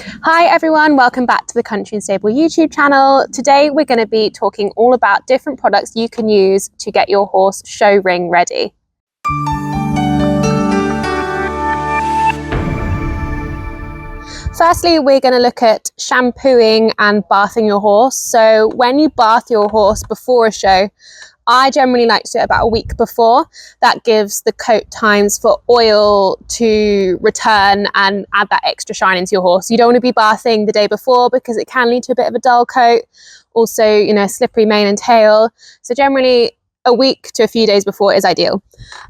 Hi everyone, welcome back to the Country and Stable YouTube channel. Today we're going to be talking all about different products you can use to get your horse show ring ready. Firstly, we're going to look at shampooing and bathing your horse. So when you bath your horse before a show, I generally like to do it about a week before. That gives the coat times for oil to return and add that extra shine into your horse. You don't want to be bathing the day before because it can lead to a bit of a dull coat. Also, slippery mane and tail. So generally a week to a few days before is ideal.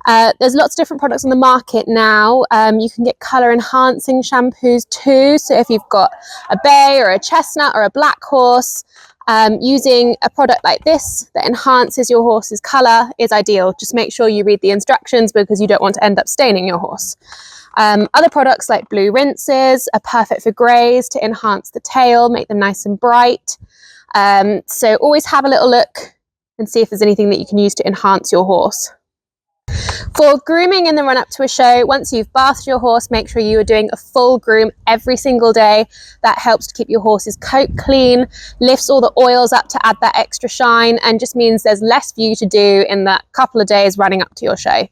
There's lots of different products on the market now. You can get colour enhancing shampoos too. So if you've got a bay or a chestnut or a black horse, using a product like this that enhances your horse's colour is ideal. Just make sure you read the instructions because you don't want to end up staining your horse. Other products like blue rinses are perfect for greys to enhance the tail, make them nice and bright. So always have a little look and see if there's anything that you can use to enhance your horse. For grooming in the run up to a show, once you've bathed your horse, make sure you are doing a full groom every single day. That helps to keep your horse's coat clean, lifts all the oils up to add that extra shine, and just means there's less for you to do in that couple of days running up to your show.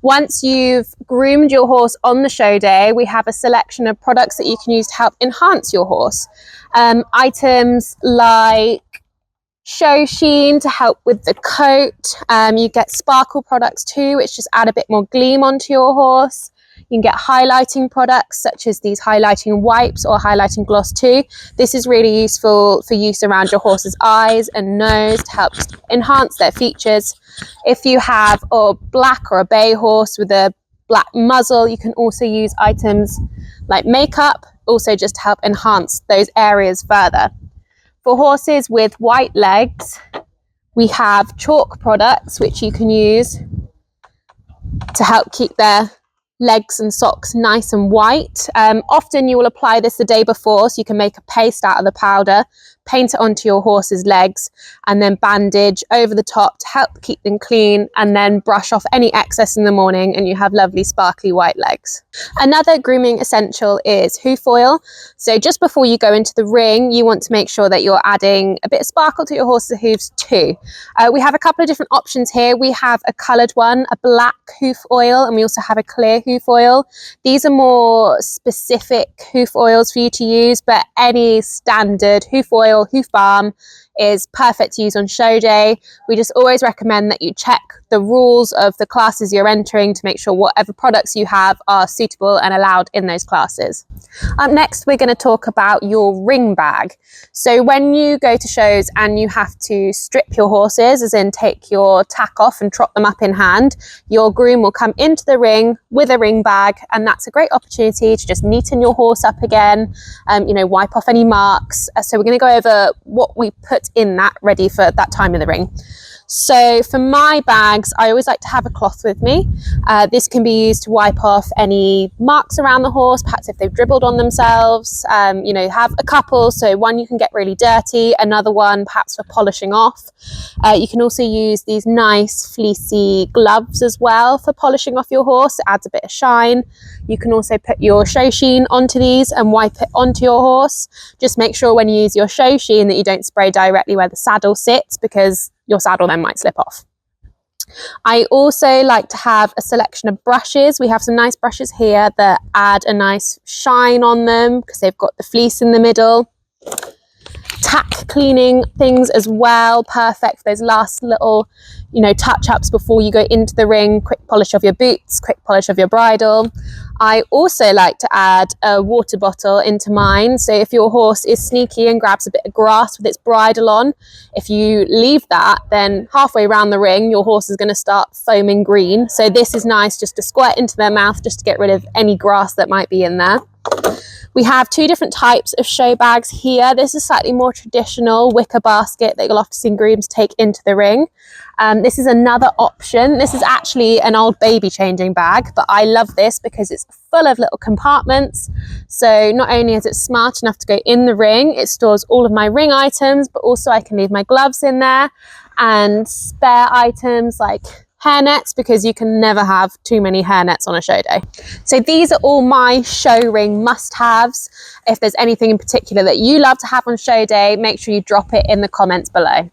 Once you've groomed your horse on the show day, we have a selection of products that you can use to help enhance your horse. Items like show sheen to help with the coat. You get sparkle products too, which just add a bit more gleam onto your horse. You can get highlighting products such as these highlighting wipes or highlighting gloss too. This is really useful for use around your horse's eyes and nose to help enhance their features. If you have a black or a bay horse with a black muzzle, you can also use items like makeup, also just to help enhance those areas further. For horses with white legs, we have chalk products which you can use to help keep their legs and socks nice and white. Often you will apply this the day before, so you can make a paste out of the powder, paint it onto your horse's legs, and then bandage over the top to help keep them clean, and then brush off any excess in the morning and you have lovely sparkly white legs. Another grooming essential is hoof oil. So just before you go into the ring, you want to make sure that you're adding a bit of sparkle to your horse's hooves too. We have a couple of different options here. We have a coloured one, a black hoof oil, and we also have a clear hoof oil. These are more specific hoof oils for you to use, but any standard hoof oil, hoof balm is perfect to use on show day. We just always recommend that you check the rules of the classes you're entering to make sure whatever products you have are suitable and allowed in those classes. Up next, we're going to talk about your ring bag. So when you go to shows and you have to strip your horses, as in take your tack off and trot them up in hand, your groom will come into the ring with a ring bag, and that's a great opportunity to just neaten your horse up again, wipe off any marks. So we're going to go over what we put in that ready for that time in the ring. So for my bags, I always like to have a cloth with me. This can be used to wipe off any marks around the horse, perhaps if they've dribbled on themselves. Have a couple, so one you can get really dirty, another one perhaps for polishing off. You can also use these nice fleecy gloves as well for polishing off your horse. It adds a bit of shine. You can also put your show sheen onto these and wipe it onto your horse. Just make sure when you use your show sheen that you don't spray directly where the saddle sits, because your saddle then might slip off. I also like to have a selection of brushes. We have some nice brushes here that add a nice shine on them because they've got the fleece in the middle. Tack cleaning things as well, perfect for those last little touch-ups before you go into the ring. Quick polish of your boots, quick polish of your bridle. I also like to add a water bottle into mine. So if your horse is sneaky and grabs a bit of grass with its bridle on, if you leave that, then halfway around the ring your horse is going to start foaming green. So this is nice just to squirt into their mouth just to get rid of any grass that might be in there. We have two different types of show bags here. This is slightly more traditional wicker basket that you'll often see grooms take into the ring. This is another option. This is actually an old baby changing bag, but I love this because it's full of little compartments. So not only is it smart enough to go in the ring, it stores all of my ring items, but also I can leave my gloves in there and spare items like hairnets, because you can never have too many hairnets on a show day. So these are all my show ring must-haves. If there's anything in particular that you love to have on show day, make sure you drop it in the comments below.